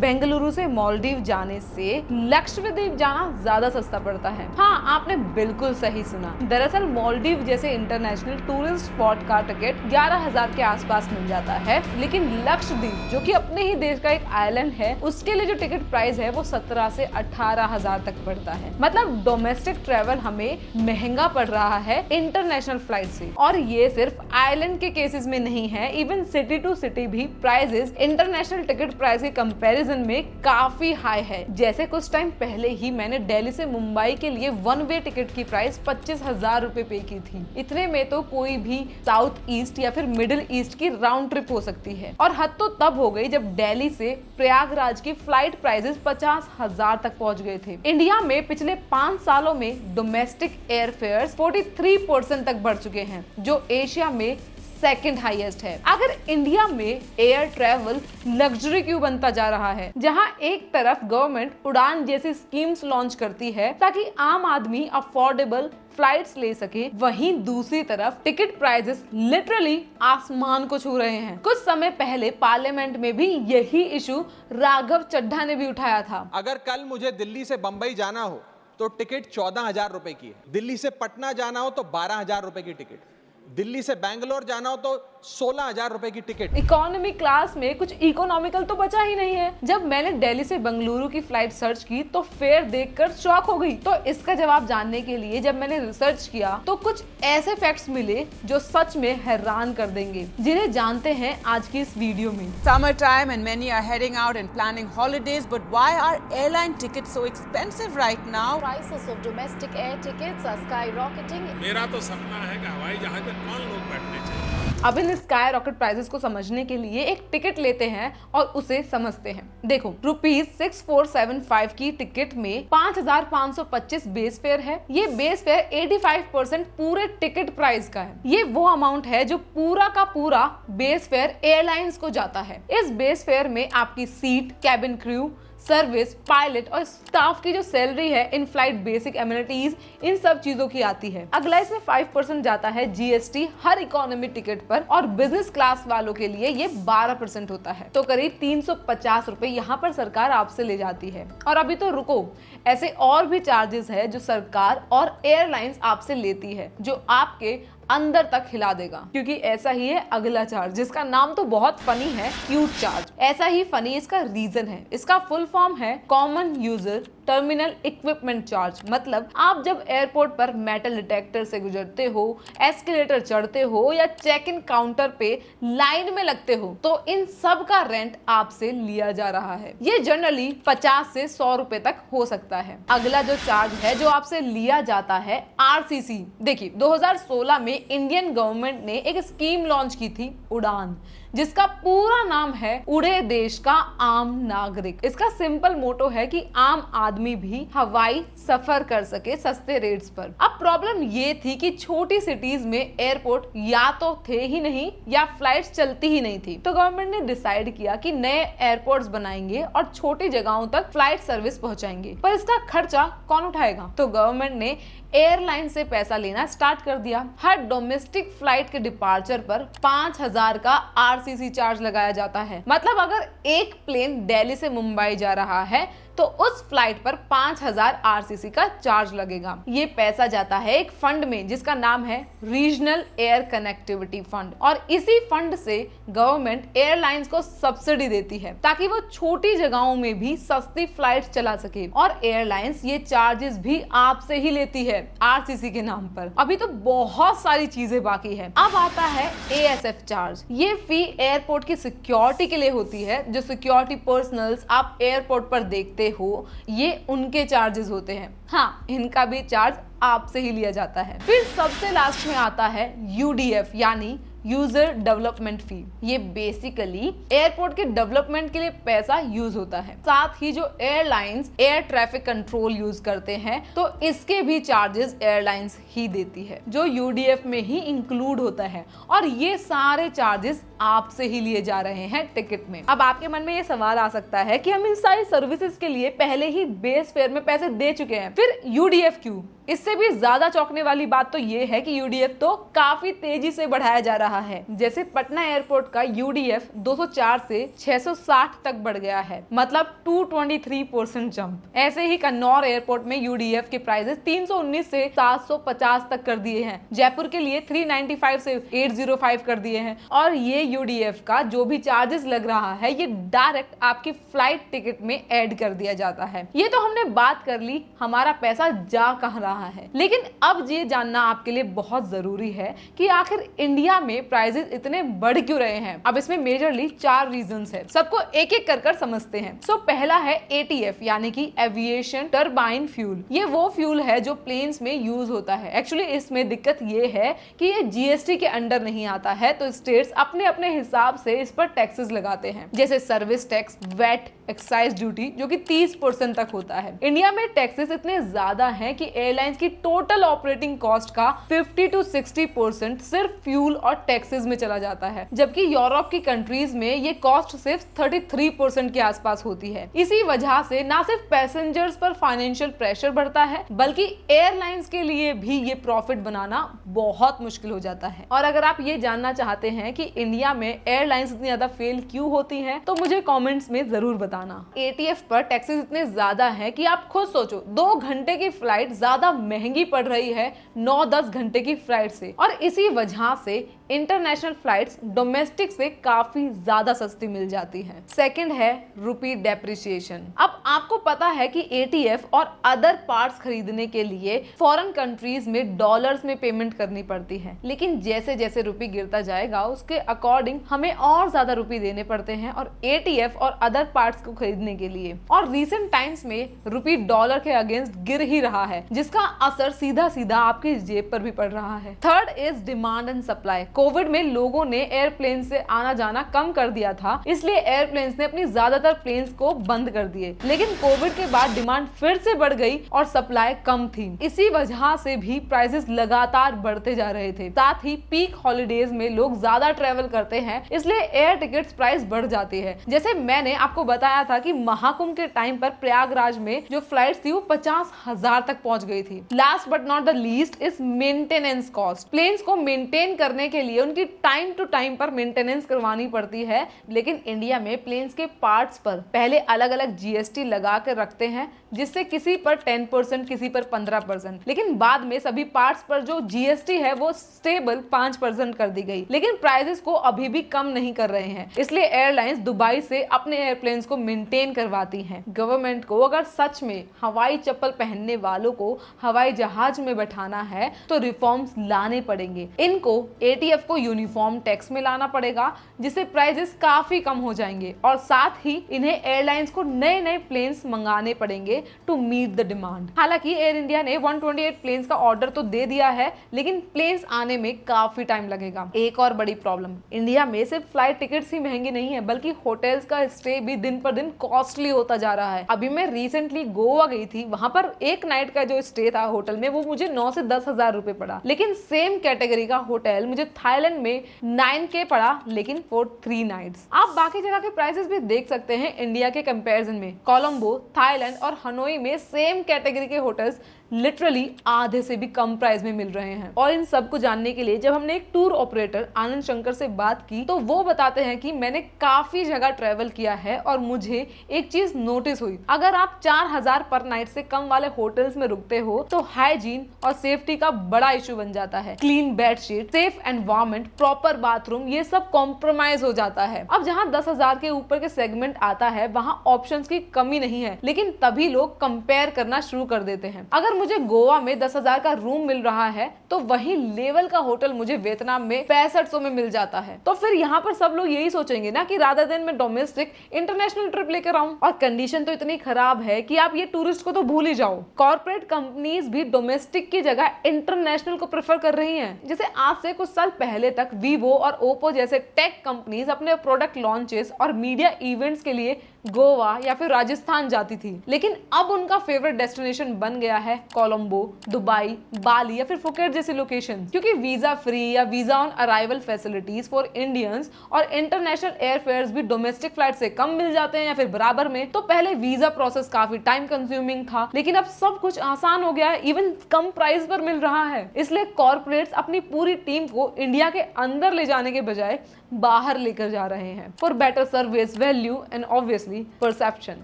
बेंगलुरु से मालदीव जाने से लक्षद्वीप जाना ज्यादा सस्ता पड़ता है। हाँ, आपने बिल्कुल सही सुना। दरअसल मालदीव जैसे इंटरनेशनल टूरिस्ट स्पॉट का टिकट 11,000 के आसपास मिल जाता है, लेकिन लक्षद्वीप जो कि अपने ही देश का एक आइलैंड है, उसके लिए जो टिकट प्राइस है वो 17 से 18,000 तक पड़ता है। मतलब डोमेस्टिक ट्रेवल हमें महंगा पड़ रहा है इंटरनेशनल फ्लाइट से। और ये सिर्फ आइलैंड के केसेस में नहीं है, इवन सिटी टू सिटी भी प्राइसेस इंटरनेशनल टिकट प्राइस के कंपैरिजन में काफी हाई है। जैसे कुछ टाइम पहले ही मैंने दिल्ली से मुंबई के लिए वन वे टिकट की प्राइस 25,000 रुपए पे की थी। इतने में तो कोई भी साउथ ईस्ट या फिर मिडिल ईस्ट की राउंड ट्रिप हो सकती है। और हद तो तब हो गई जब दिल्ली से प्रयागराज की फ्लाइट प्राइसेस 50,000 तक पहुंच गए थे। इंडिया में पिछले 5 सालों में डोमेस्टिक एयर फेयर्स 43% तक बढ़ चुके हैं, जो एशिया में सेकंड हाईएस्ट है। अगर इंडिया में एयर ट्रैवल लग्जरी क्यों बनता जा रहा है, जहां एक तरफ गवर्नमेंट उड़ान जैसी स्कीम्स लॉन्च करती है ताकि आम आदमी अफोर्डेबल फ्लाइट्स ले सके, वहीं दूसरी तरफ टिकट प्राइसेस लिटरली आसमान को छू रहे हैं। कुछ समय पहले पार्लियामेंट में भी यही इशू राघव चड्ढा ने भी उठाया था। अगर कल मुझे दिल्ली से बंबई जाना हो तो टिकट 14,000 रुपए की है, दिल्ली से पटना जाना हो तो 12,000 रुपए की टिकट, दिल्ली से बैंगलोर जाना हो तो 16,000 रुपए की टिकट। इकोनॉमी क्लास में कुछ इकोनॉमिकल तो बचा ही नहीं है। जब मैंने दिल्ली से बेंगलुरु की फ्लाइट सर्च की तो फेयर देखकर शॉक हो गई। तो इसका जवाब जानने के लिए जब मैंने रिसर्च किया तो कुछ ऐसे फैक्ट्स मिले जो सच में हैरान कर देंगे, जिन्हें जानते हैं आज की इस वीडियो में। Summer time and many are heading out and planning holidays, but why are airline tickets so expensive right now? Prices of domestic air tickets are skyrocketing. मेरा तो सपना है कि हवाई जहाज में कौन लोग बैठने चाहिए। अब इन स्काई रॉकेट प्राइसेस को समझने के लिए एक टिकट लेते हैं और उसे समझते हैं। देखो, ₹6475 की टिकट में 5,525 बेस फेयर है। ये बेस फेयर 85% पूरे टिकट प्राइस का है। ये वो अमाउंट है जो पूरा का पूरा बेस फेयर एयरलाइंस को जाता है। इस बेस फेयर में आपकी seat, cabin crew, service, pilot और स्टाफ की जो सैलरी है, इन फ्लाइट बेसिक एमिनिटीज, इन सब चीजों की आती है। अगला इसमें 5% जाता है जीएसटी हर इकोनॉमी टिकट पर, और बिजनेस क्लास वालों के लिए ये 12% होता है। तो करीब 350 रुपए यहाँ पर सरकार आपसे ले जाती है। और अभी तो रुको, ऐसे और भी चार्जेस है जो सरकार और एयरलाइंस आपसे लेती है, जो आपके अंदर तक हिला देगा। क्योंकि ऐसा ही है अगला चार्ज, जिसका नाम तो बहुत फनी है, क्यूट चार्ज। ऐसा ही फनी इसका रीजन है। इसका फुल फॉर्म है common user terminal equipment charge. मतलब आप जब एयरपोर्ट पर मेटल डिटेक्टर से गुजरते हो, एस्केलेटर चढ़ते हो या चेक इन काउंटर पे लाइन में लगते हो, तो इन सब का रेंट आपसे लिया जा रहा है। ये जनरली 50 से 100 रुपए तक हो सकता है। अगला जो चार्ज है जो आपसे लिया जाता है, आरसीसी। देखिए, 2016 में इंडियन गवर्नमेंट ने एक स्कीम लॉन्च की थी, उड़ान, जिसका पूरा नाम है उड़े देश का आम नागरिक। इसका सिंपल मोटो है कि आम आदमी भी हवाई सफर कर सके सस्ते रेट्स पर। अब प्रॉब्लम ये थी कि छोटी सिटीज में एयरपोर्ट या तो थे ही नहीं या फ्लाइट्स चलती ही नहीं थी। तो गवर्नमेंट ने डिसाइड किया कि नए एयरपोर्ट्स बनाएंगे और छोटी जगहों तक फ्लाइट सर्विस पहुंचाएंगे। पर इसका खर्चा कौन उठाएगा? तो गवर्नमेंट ने एयरलाइन से पैसा लेना स्टार्ट कर दिया। हर डोमेस्टिक फ्लाइट के डिपार्चर पर 5,000 का आरसीसी चार्ज लगाया जाता है। मतलब अगर एक प्लेन दिल्ली से मुंबई जा रहा है तो उस फ्लाइट पर 5,000 आरसीसी का चार्ज लगेगा। ये पैसा जाता है एक फंड में जिसका नाम है रीजनल एयर कनेक्टिविटी फंड, और इसी फंड से गवर्नमेंट एयरलाइंस को सब्सिडी देती है ताकि वो छोटी जगहों में भी सस्ती फ्लाइट चला सके। और एयरलाइंस ये चार्जेस भी आपसे ही लेती है आरसीसी के नाम पर। अभी तो बहुत सारी चीजें बाकी है। अब आता है एएसएफ चार्ज। ये फी एयरपोर्ट की सिक्योरिटी के लिए होती है। जो सिक्योरिटी पर्सनल्स आप एयरपोर्ट पर देखते हो, ये उनके चार्जेस होते हैं। हाँ, इनका भी चार्ज आपसे ही लिया जाता है। फिर सबसे लास्ट में आता है यूडीएफ, यानी यूजर डेवलपमेंट फी। ये बेसिकली एयरपोर्ट के डेवलपमेंट के लिए पैसा यूज होता है। साथ ही जो airlines air traffic control use करते हैं, तो इसके भी चार्जेस एयरलाइंस ही देती है, जो यूडीएफ में ही इंक्लूड होता है। और ये सारे चार्जेस आपसे ही लिए जा रहे हैं टिकट में। अब आपके मन में ये सवाल आ सकता है कि हम इन सारी सर्विसेज के लिए पहले ही बेस फेयर में पैसे दे चुके हैं, फिर यूडीएफ क्यों? इससे भी ज्यादा चौंकने वाली बात तो ये है कि यूडीएफ तो काफी तेजी से बढ़ाया जा रहा है। जैसे पटना एयरपोर्ट का यूडीएफ 204 से 660 तक बढ़ गया है, मतलब 223% जंप। ऐसे ही कन्नौर एयरपोर्ट में यूडीएफ के प्राइसेस 319 से 750 तक कर दिए हैं। जयपुर के लिए 395 से 805 कर दिए हैं। और ये यूडीएफ का जो भी चार्जेस लग रहा है ये डायरेक्ट आपकी फ्लाइट टिकट में ऐड कर दिया जाता है। ये तो हमने बात कर ली हमारा पैसा जा कहाँ रहा है, लेकिन अब ये जानना आपके लिए बहुत जरूरी है कि आखिर इंडिया में प्राइसेस इतने बढ़ क्यों रहे हैं। अब इसमें मेजरली 4 रीजंस है, सबको एक एक कर समझते हैं। सो पहला है एटीएफ यानी कि एविएशन टर्बाइन फ्यूल। ये वो फ्यूल है जो प्लेन्स में यूज होता है। एक्चुअली इसमें दिक्कत ये है कि ये जीएसटी के अंडर नहीं आता है, तो स्टेट्स अपने अपने हिसाब से इस पर टैक्सेस लगाते हैं, जैसे service tax, VAT, excise duty, जो कि 30% तक होता है। इंडिया में टैक्सेस इतने ज्यादा हैं कि एयरलाइंस की टोटल ऑपरेटिंग कॉस्ट का 50 to 60% सिर्फ फ्यूल और टैक्सेस में चला जाता है, जबकि यूरोप की कंट्रीज में ये कॉस्ट सिर्फ 33% के आसपास होती है। इसी वजह से ना सिर्फ पैसेंजर्स पर फाइनेंशियल प्रेशर बढ़ता है, बल्कि एयरलाइंस के लिए भी ये प्रॉफिट बनाना बहुत मुश्किल हो जाता है। और अगर आप ये जानना चाहते हैं कि इंडिया में एयरलाइंस इतनी ज्यादा फेल क्यों होती हैं, तो मुझे कमेंट्स में जरूर बताना। एटीएफ पर टैक्सेस इतने ज्यादा हैं कि आप खुद सोचो, 2 घंटे की फ्लाइट ज्यादा महंगी पड़ रही है 9-10 घंटे की फ्लाइट से। और इसी वजह से इंटरनेशनल फ्लाइट्स डोमेस्टिक से काफी ज्यादा सस्ती मिल जाती हैं। सेकंड है रुपी डेप्रिसिएशन। अब आपको पता है कि एटीएफ और अदर पार्ट्स खरीदने के लिए फॉरेन कंट्रीज में डॉलर्स में पेमेंट करनी पड़ती है, लेकिन जैसे जैसे रुपी गिरता जाएगा उसके अकॉर्डिंग हमें और ज्यादा रुपी देने पड़ते हैं और एटीएफ और अदर पार्ट्स को खरीदने के लिए। और रिसेंट टाइम्स में रुपी डॉलर के अगेंस्ट गिर ही रहा है, जिसका असर सीधा सीधा आपकी जेब पर भी पड़ रहा है। Third is demand and supply. Covid में लोगों ने एयरप्लेन से आना जाना कम कर दिया था, इसलिए एयरप्लेन्स ने अपनी ज्यादातर प्लेन्स को बंद कर दिए। लेकिन कोविड के बाद डिमांड फिर से बढ़ गई और सप्लाई कम थी। इसी वजह से भी प्राइसेस लगातार बढ़ते जा रहे थे। साथ ही पीक हॉलिडेज में लोग ज्यादा ट्रेवल करते हैं, इसलिए एयर टिकट्स प्राइस बढ़ जाती है। जैसे मैंने आपको बताया था कि महाकुंभ के टाइम पर प्रयागराज में जो फ्लाइट्स थी वो 50,000 तक पहुंच गई थी। Last but not the least is maintenance cost. Planes को मेंटेन करने के लिए उनकी टाइम टू टाइम पर मेंटेनेंस करवानी पड़ती है, लेकिन इंडिया में प्लेन्स के पार्ट्स पर पहले अलग अलग जीएसटी लगा कर रखते हैं, जिससे किसी पर 10%, किसी पर 15%, लेकिन बाद में सभी पार्ट्स पर जो जीएसटी है वो स्टेबल 5% कर दी गई। लेकिन प्राइसेस को अभी भी कम नहीं कर रहे हैं, इसलिए एयरलाइंस दुबई से अपने एयरप्लेन्स को मेंटेन करवाती हैं। गवर्नमेंट को अगर सच में हवाई चप्पल पहनने वालों को हवाई जहाज में बैठाना है तो रिफॉर्म्स लाने पड़ेंगे। इनको एटीएफ को यूनिफॉर्म टैक्स में लाना पड़ेगा, जिससे प्राइसेस काफी कम हो जाएंगे और साथ ही इन्हें एयरलाइंस को नए नए प्लेन्स मंगाने पड़ेंगे टू मीट द डिमांड। हालांकि एयर इंडिया ने 128 प्लेन्स का ऑर्डर तो दे दिया है, लेकिन प्लेन्स आने में काफी टाइम लगेगा। एक और बड़ी प्रॉब्लम, इंडिया में सिर्फ फ्लाइट टिकट्स ही महंगी नहीं है, बल्कि होटल्स का स्टे भी दिन पर दिन कॉस्टली होता जा रहा है। अभी मैं रिसेंटली गोवा गई थी, वहां पर एक नाइट का जो स्टे था होटल में वो मुझे 9 से 10 हजार रुपए पड़ा, लेकिन सेम कैटेगरी का होटल मुझे थाईलैंड में 9K पड़ा, लेकिन फॉर 3 नाइट्स। आप बाकी जगह के प्राइसेस भी देख सकते हैं इंडिया के कंपैरिजन में। कोलंबो, थाईलैंड और हनोई में सेम कैटेगरी के होटल्स लिटरली आधे से भी कम प्राइस में मिल रहे हैं। और इन सब को जानने के लिए जब हमने एक टूर ऑपरेटर आनंद शंकर से बात की तो वो बताते हैं कि मैंने काफी जगह ट्रेवल किया है और मुझे एक चीज नोटिस हुई, अगर आप 4,000 पर नाइट से कम वाले होटल्स में रुकते हो तो हाइजीन और सेफ्टी का बड़ा इशू बन जाता है। Clean bedsheet, safe environment, proper bathroom, ये सब कॉम्प्रोमाइज हो जाता है। अब जहाँ 10,000 के ऊपर के सेगमेंट आता है वहाँ ऑप्शंस की कमी नहीं है, लेकिन तभी लोग कंपेयर करना शुरू कर देते हैं। अगर मुझे गोवा में 10,000 का रूम मिल रहा है तो वही लेवल का होटल मुझे वियतनाम में 6500 में मिल जाता है। तो फिर यहाँ पर सब लोग यही सोचेंगे ना कि रादर देन मैं डोमेस्टिक इंटरनेशनल ट्रिप लेकर आऊं। और कंडीशन तो इतनी खराब है कि आप ये टूरिस्ट को तो भूल ही जाओ। कॉर्पोरेट कंपनीज भी डोमेस्टिक की जगह इंटरनेशनल को प्रेफर कर रही हैं। जैसे आज से कुछ साल पहले तक वीवो और ओप्पो जैसे टेक कंपनीज अपने प्रोडक्ट लॉन्चेस और मीडिया इवेंट्स के लिए गोवा या फिर राजस्थान जाती थी, लेकिन अब उनका फेवरेट डेस्टिनेशन बन गया है कोलंबो, दुबई, बाली या फिर फुकेट जैसी लोकेशन, क्योंकि वीजा फ्री या visa on arrival facilities for Indians और इंटरनेशनल एयरफेयर्स भी डोमेस्टिक फ्लाइट से कम मिल जाते हैं या फिर बराबर में। तो पहले वीजा प्रोसेस काफी टाइम कंज्यूमिंग था, लेकिन अब सब कुछ आसान हो गया है, इवन कम प्राइस पर मिल रहा है। इसलिए कॉर्पोरेट्स अपनी पूरी टीम को इंडिया के अंदर ले जाने के बजाय बाहर लेकर जा रहे हैं for better service, value and obviously perception.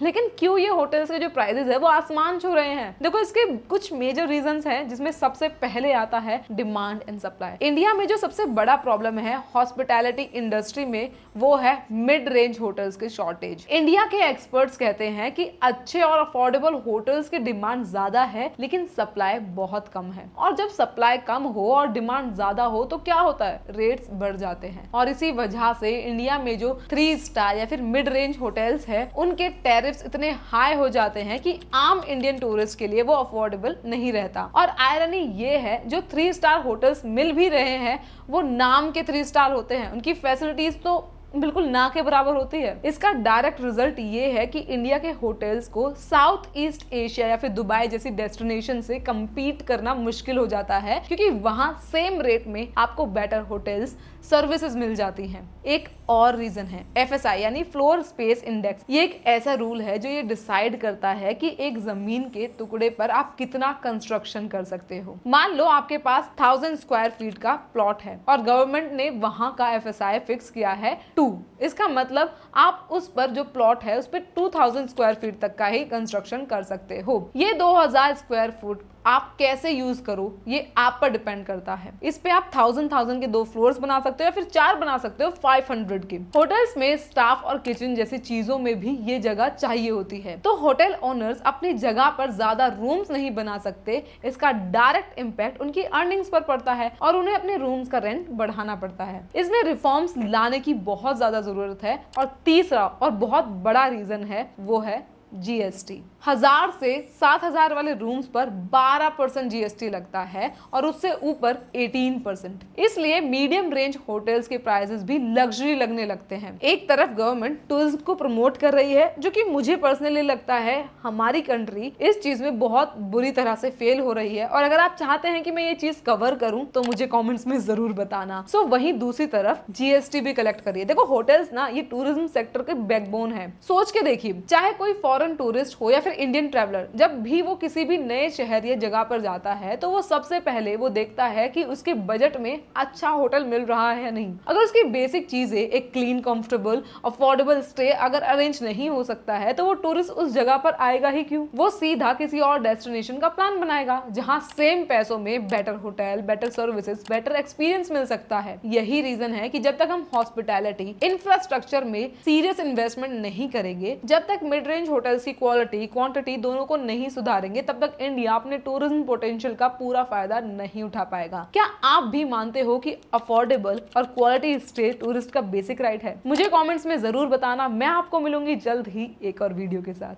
लेकिन क्यों ये होटल्स के जो प्राइसेस है वो आसमान छू रहे हैं? देखो, इसके कुछ मेजर रीजंस हैं, जिसमें सबसे पहले आता है डिमांड एंड सप्लाई। इंडिया में जो सबसे बड़ा प्रॉब्लम है हॉस्पिटैलिटी इंडस्ट्री में, वो है मिड रेंज होटल्स के शॉर्टेज। इंडिया के एक्सपर्ट्स कहते हैं कि अच्छे और अफोर्डेबल होटल्स की डिमांड ज्यादा है, लेकिन सप्लाई बहुत कम है। और जब सप्लाई कम हो और डिमांड ज्यादा हो तो क्या होता है? रेट्स बढ़ जाते हैं। और इसी वजह से इंडिया में जो 3 स्टार या फिर मिड रेंज होटल्स है, उनके टैरिफ्स इतने हाई हो जाते हैं कि आम इंडियन टूरिस्ट के लिए वो अफोर्डेबल नहीं रहता। और आयरनी ये है, जो 3 स्टार होटल्स मिल भी रहे हैं वो नाम के 3 स्टार होते हैं, उनकी फैसिलिटीज तो बिल्कुल ना के बराबर होती है। इसका डायरेक्ट रिजल्ट ये है कि इंडिया के होटल्स को साउथ ईस्ट एशिया या फिर दुबई जैसी डेस्टिनेशन से compete करना मुश्किल हो जाता है, क्योंकि वहां सेम रेट में आपको बेटर होटल्स सर्विसेज मिल जाती हैं। एक और रीजन है FSI यानी फ्लोर स्पेस इंडेक्स। ये एक ऐसा रूल है जो ये डिसाइड करता है कि एक जमीन के टुकड़े पर आप कितना कंस्ट्रक्शन कर सकते हो। मान लो आपके पास 1000 स्क्वायर फीट का प्लॉट है और गवर्नमेंट ने वहां का FSI फिक्स किया है 2। इसका मतलब आप उस पर जो प्लॉट है उस पर 2000 स्क्वायर फीट तक का ही कंस्ट्रक्शन कर सकते हो। ये 2000 स्क्वायर फुट आप कैसे यूज करो ये आप पर डिपेंड करता है। इस पे आप 1000 के 2 फ्लोर्स बना सकते हो या फिर 4 बना सकते हो 500 के। होटल्स में स्टाफ और किचन जैसी चीजों में भी ये जगह चाहिए होती है, तो होटल ओनर्स अपनी जगह पर ज्यादा रूम्स नहीं बना सकते। इसका डायरेक्ट इम्पैक्ट उनकी अर्निंग्स पर पड़ता है और उन्हें अपने रूम्स का रेंट बढ़ाना पड़ता है। इसमें रिफॉर्म्स लाने की बहुत ज्यादा जरूरत है। और तीसरा और बहुत बड़ा रीजन है वो है GST। 1000 से 7000 वाले रूम्स पर 12% GST लगता है और उससे ऊपर 18%। इसलिए मीडियम रेंज होटल्स के प्राइसेस भी लग्जरी लगने लगते हैं। एक तरफ गवर्नमेंट टूरिज्म को प्रमोट कर रही है, जो कि मुझे पर्सनली लगता है हमारी कंट्री इस चीज में बहुत बुरी तरह से फेल हो रही है। और अगर आप चाहते हैं कि मैं ये चीज कवर करूं तो मुझे कमेंट्स में जरूर बताना। सो वहीं दूसरी तरफ GST भी कलेक्ट करिए। देखो, होटल्स ना ये टूरिज्म सेक्टर के बैकबोन है। सोच के देखिए, चाहे कोई फॉरेन टूरिस्ट हो या फिर इंडियन ट्रैवलर, जब भी वो किसी भी नए शहर या जगह पर जाता है तो वो सबसे पहले वो देखता है कि उसके बजट में अच्छा होटल मिल रहा है या नहीं। अगर उसकी बेसिक चीजें, एक क्लीन, कंफर्टेबल, अफोर्डेबल स्टे अगर अरेंज नहीं हो सकता है तो वो टूरिस्ट उस जगह पर आएगा ही क्यों? वो सीधा किसी और डेस्टिनेशन का प्लान बनाएगा जहां सेम पैसों में better hotel, better services, better experience मिल सकता है। यही रीजन है कि जब तक हम हॉस्पिटैलिटी इंफ्रास्ट्रक्चर में सीरियस इन्वेस्टमेंट नहीं करेंगे, जब तक मिड रेंज होटल की क्वालिटी, क्वांटिटी दोनों को नहीं सुधारेंगे, तब तक इंडिया अपने टूरिज्म पोटेंशियल का पूरा फायदा नहीं उठा पाएगा। क्या आप भी मानते हो कि अफोर्डेबल और क्वालिटी स्टे टूरिस्ट का बेसिक राइट है? मुझे कमेंट्स में जरूर बताना। मैं आपको मिलूंगी जल्द ही एक और वीडियो के साथ।